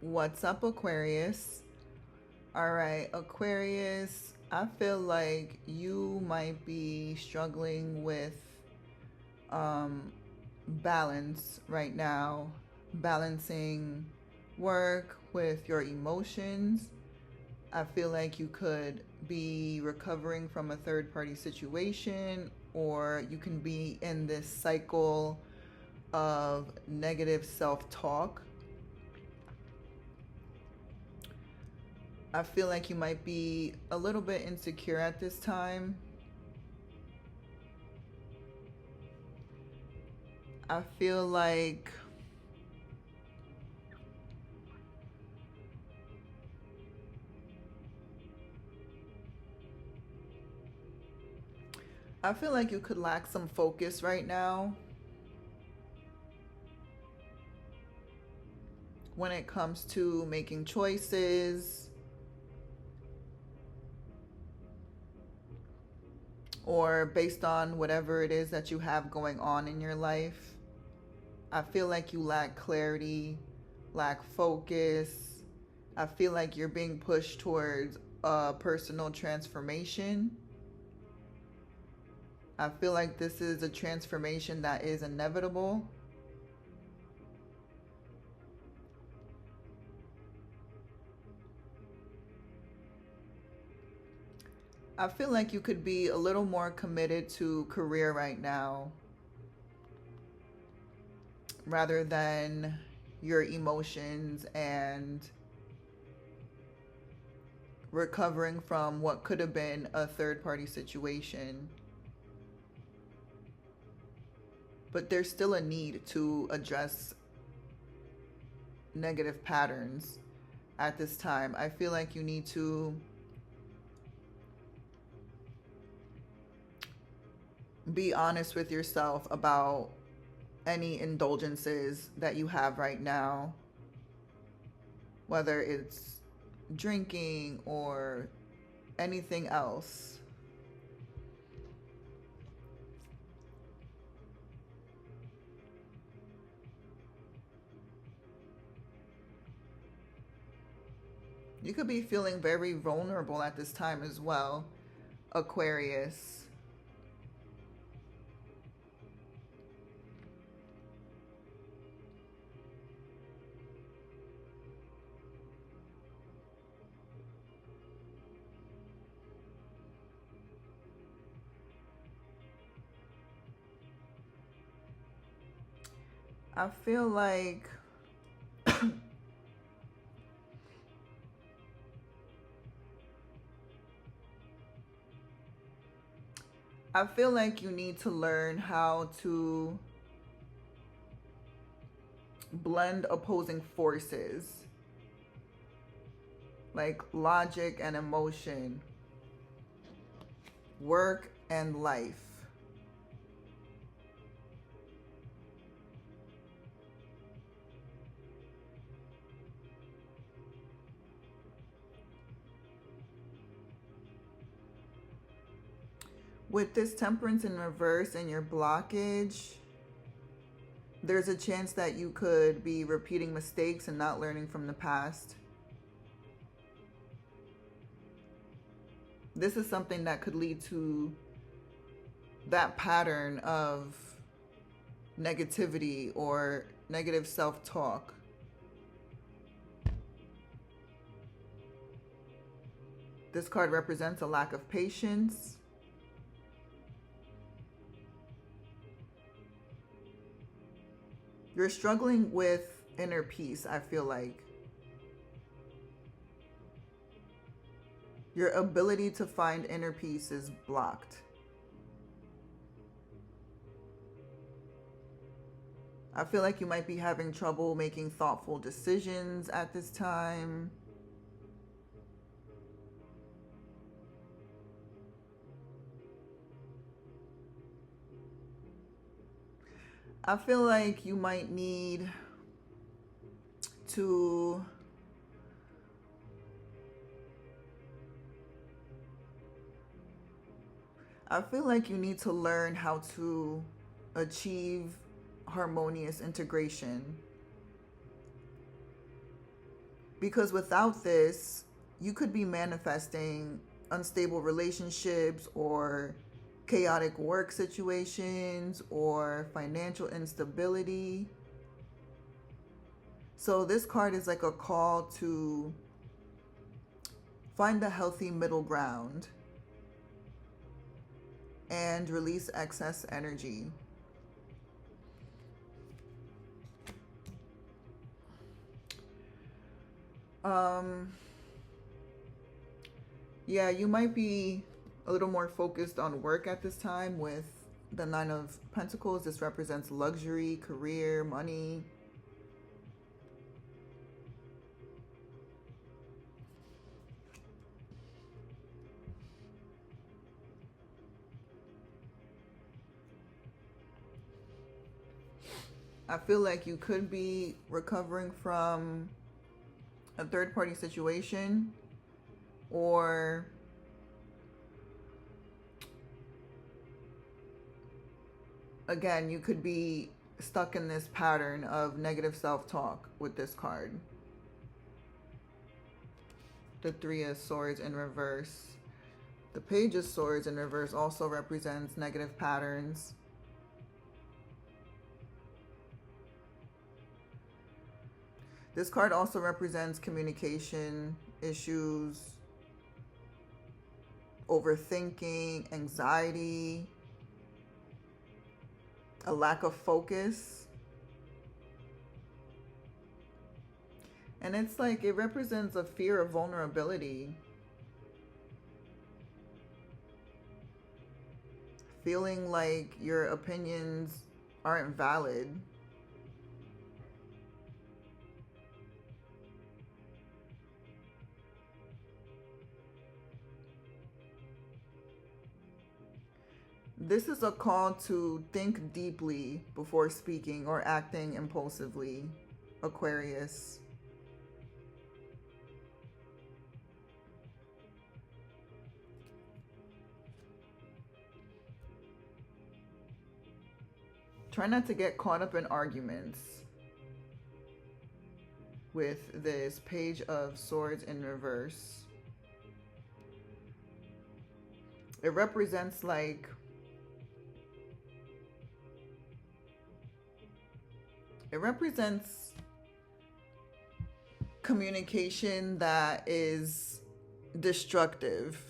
What's up, Aquarius? All right, Aquarius, I feel like you might be struggling with um, balance right now, balancing work with your emotions. I feel like you could be recovering from a third party situation, or you can be in this cycle of negative self talk. I feel like you might be a little bit insecure at this time. I feel like you could lack some focus right now when it comes to making choices or based on whatever it is that you have going on in your life. I feel like you lack clarity, lack focus. I feel like you're being pushed towards a personal transformation. I feel like this is a transformation that is inevitable. I feel like you could be a little more committed to career right now rather than your emotions and recovering from what could have been a third party situation. But there's still a need to address negative patterns at this time. I feel like you need to be honest with yourself about any indulgences that you have right now, whether it's drinking or anything else. You could be feeling very vulnerable at this time as well, Aquarius. I feel like you need to learn how to blend opposing forces like logic and emotion, work and life. With this temperance in reverse and your blockage, there's a chance that you could be repeating mistakes and not learning from the past. This is something that could lead to that pattern of negativity or negative self-talk. This card represents a lack of patience. You're struggling with inner peace, I feel like. Your ability to find inner peace is blocked. I feel like you might be having trouble making thoughtful decisions at this time. I feel like you might need to learn how to achieve harmonious integration. Because without this, you could be manifesting unstable relationships or chaotic work situations or financial instability. So this card is like a call to find a healthy middle ground and release excess energy. Um, yeah, you might be a little more focused on work at this time with the Nine of Pentacles. This represents luxury, career, money. I feel like you could be recovering from a third party situation, or again, you could be stuck in this pattern of negative self-talk with this card. The Three of Swords in reverse. The Page of Swords in reverse also represents negative patterns. This card also represents communication issues, overthinking, anxiety, a lack of focus. And it's like it represents a fear of vulnerability. Feeling like your opinions aren't valid. This is a call to think deeply before speaking or acting impulsively, Aquarius. Try not to get caught up in arguments with this Page of Swords in reverse. It represents like communication that is destructive.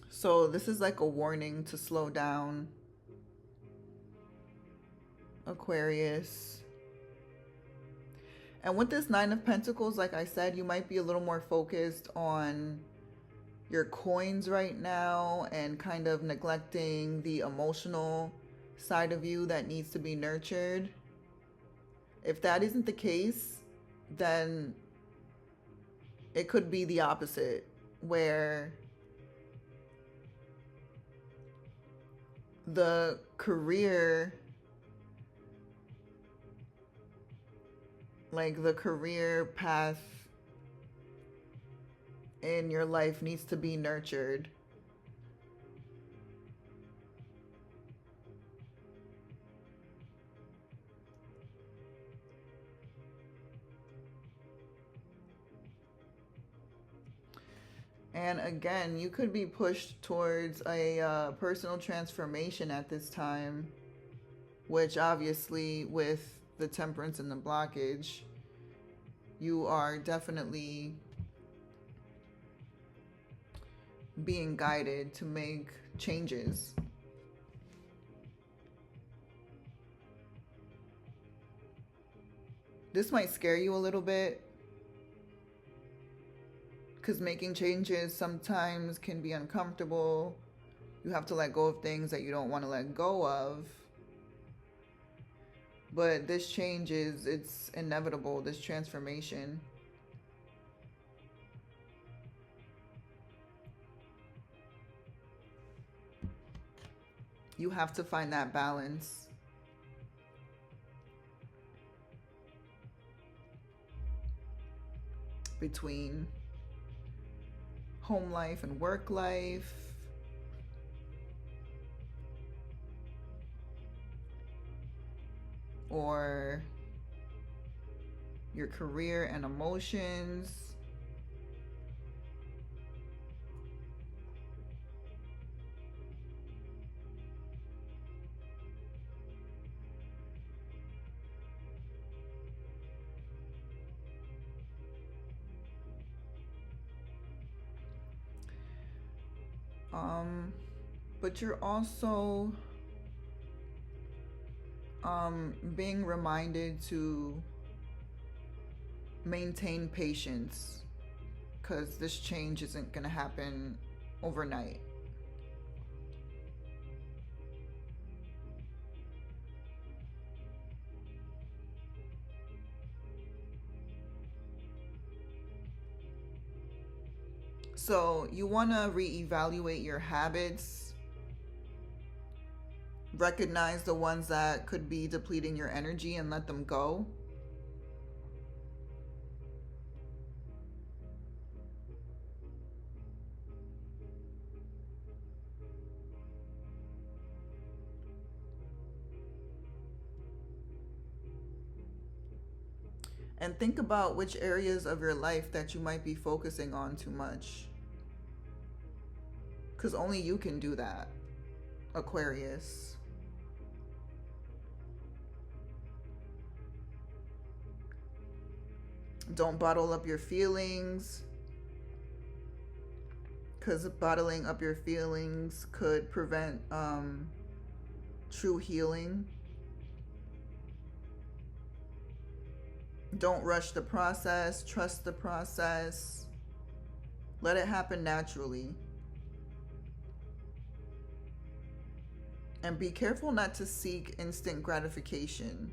So this is like a warning to slow down, Aquarius. And with this Nine of Pentacles, like I said, you might be a little more focused on your coins right now and kind of neglecting the emotional side of you that needs to be nurtured. If that isn't the case, then it could be the opposite, where the career, like the career path in your life needs to be nurtured. And again, you could be pushed towards a personal transformation at this time, which obviously with the Temperance and the blockage, you are definitely being guided to make changes. This might scare you a little bit, because making changes sometimes can be uncomfortable. You have to let go of things that you don't want to let go of. But this change it's inevitable, this transformation. You have to find that balance. Between home life and work life, or your career and emotions. But you're also being reminded to maintain patience, because this change isn't going to happen overnight. So you want to reevaluate your habits, recognize the ones that could be depleting your energy and let them go. And think about which areas of your life that you might be focusing on too much. Because only you can do that, Aquarius. Don't bottle up your feelings, because bottling up your feelings could prevent true healing. Don't rush the process. Trust the process. Let it happen naturally. And be careful not to seek instant gratification.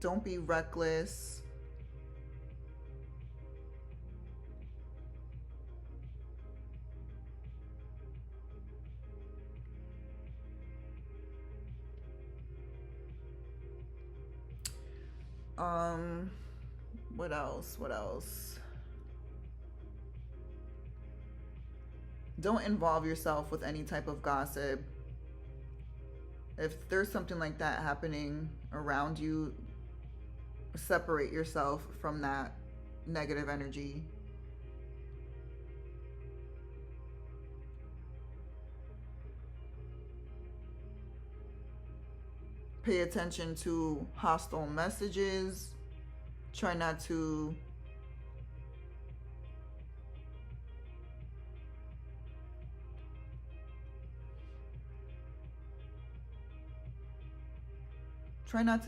Don't be reckless. What else? What else? Don't involve yourself with any type of gossip. If there's something like that happening around you, separate yourself from that negative energy. Pay attention to hostile messages. Try not to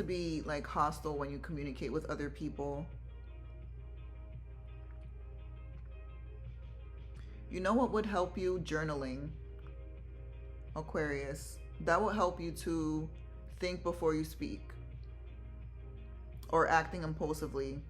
be like hostile when you communicate with other people. You know what would help you? Journaling, Aquarius. That will help you to think before you speak, or acting impulsively.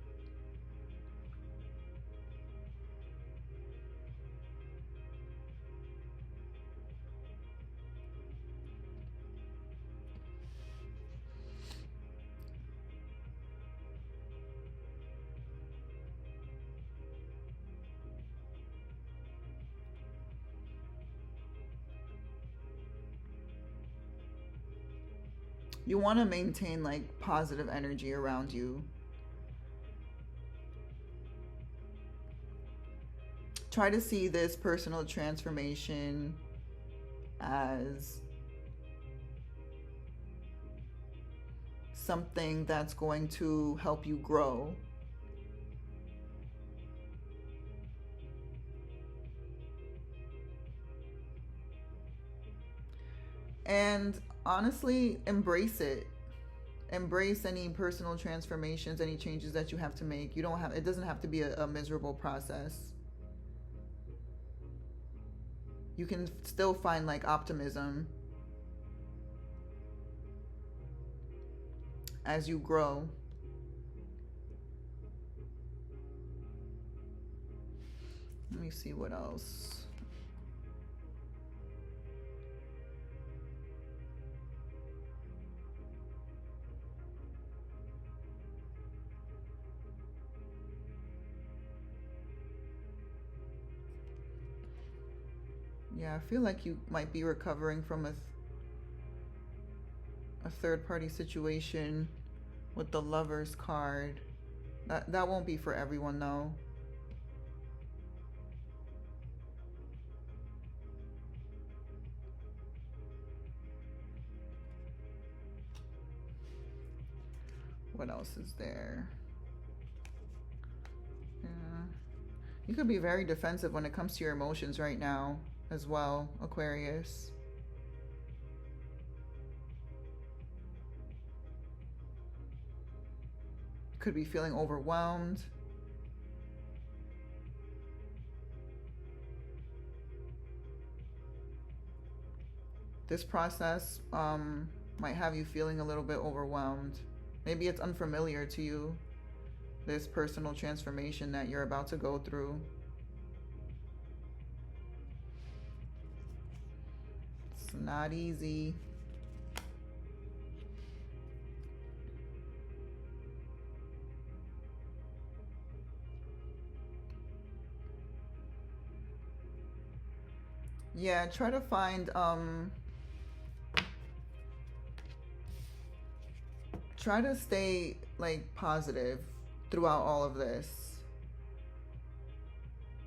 You want to maintain like positive energy around you. Try to see this personal transformation as something that's going to help you grow. And honestly, embrace it. Embrace any personal transformations, any changes that you have to make. It doesn't have to be a miserable process. You can still find like optimism as you grow. Let me see what else. Yeah, I feel like you might be recovering from a third party situation with the Lovers card. That won't be for everyone though. What else is there? Yeah. You could be very defensive when it comes to your emotions right now as well, Aquarius. Could be feeling overwhelmed. This process might have you feeling a little bit overwhelmed. Maybe it's unfamiliar to you, this personal transformation that you're about to go through. It's not easy. Yeah, try to find try to stay like positive throughout all of this.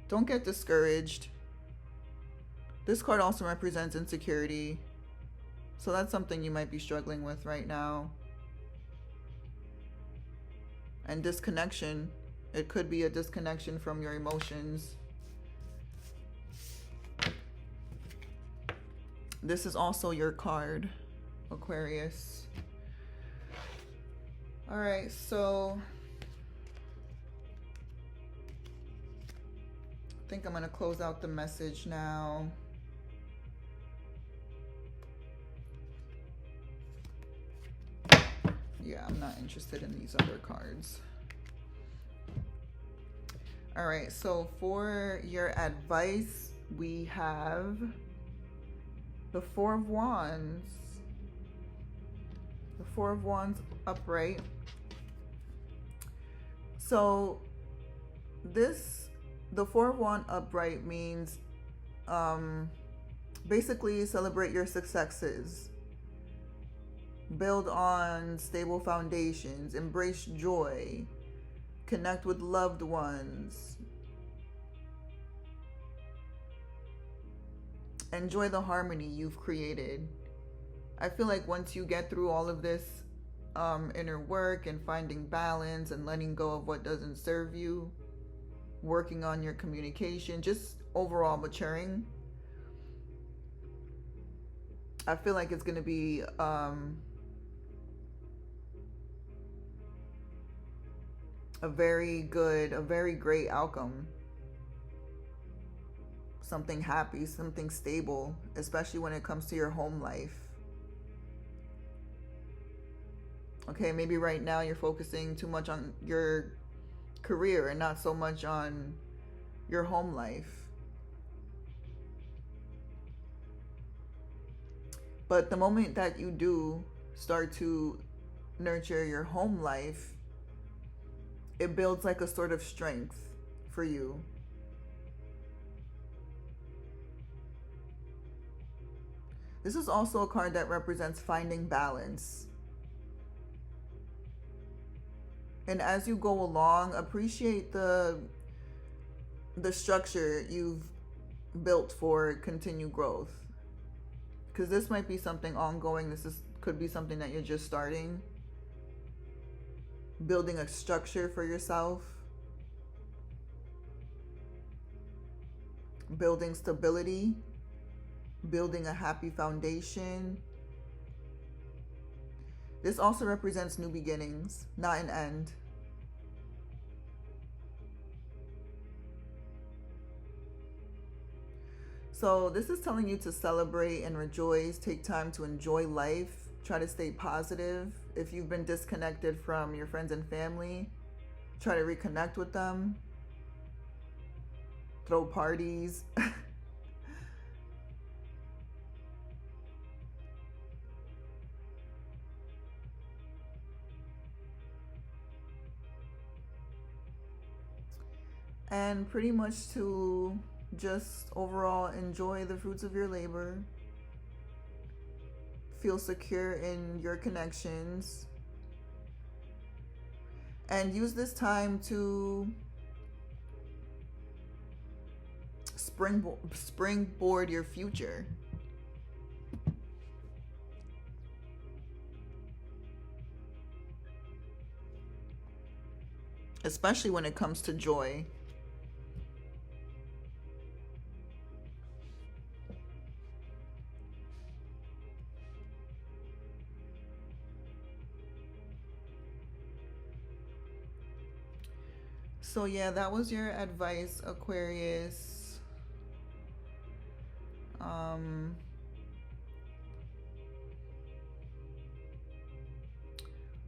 Don't get discouraged. This card also represents insecurity. So that's something you might be struggling with right now. And disconnection. It could be a disconnection from your emotions. This is also your card, Aquarius. All right, so I think I'm going to close out the message now. Yeah, I'm not interested in these other cards. All right, so for your advice, we have the Four of Wands. The Four of Wands upright. So the Four of Wands upright means basically celebrate your successes. Build on stable foundations. Embrace joy. Connect with loved ones. Enjoy the harmony you've created. I feel like once you get through all of this inner work and finding balance and letting go of what doesn't serve you, working on your communication, just overall maturing, I feel like it's going to be a very great outcome. Something happy, something stable, especially when it comes to your home life. Okay, maybe right now you're focusing too much on your career and not so much on your home life. But the moment that you do start to nurture your home life, it builds like a sort of strength for you. This is also a card that represents finding balance. And as you go along, appreciate the structure you've built for continued growth. Because this might be something ongoing. Could be something that you're just starting. Building a structure for yourself. Building stability. Building a happy foundation. This also represents new beginnings, not an end. So this is telling you to celebrate and rejoice, take time to enjoy life, try to stay positive. If you've been disconnected from your friends and family, try to reconnect with them. Throw parties. And pretty much to just overall enjoy the fruits of your labor. Feel secure in your connections. And use this time to springboard your future. Especially when it comes to joy. So yeah, that was your advice, Aquarius.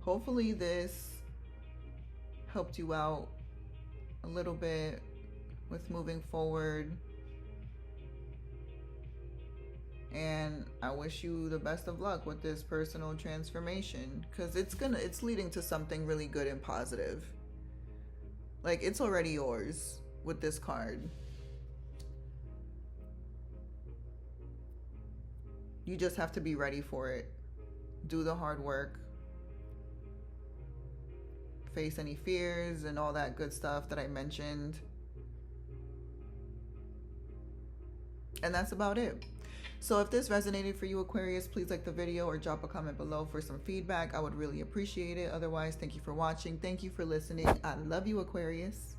Hopefully this helped you out a little bit with moving forward. And I wish you the best of luck with this personal transformation, because it's leading to something really good and positive. Like, it's already yours with this card. You just have to be ready for it. Do the hard work. Face any fears and all that good stuff that I mentioned. And that's about it. So if this resonated for you, Aquarius, please like the video or drop a comment below for some feedback. I would really appreciate it. Otherwise, thank you for watching. Thank you for listening. I love you, Aquarius.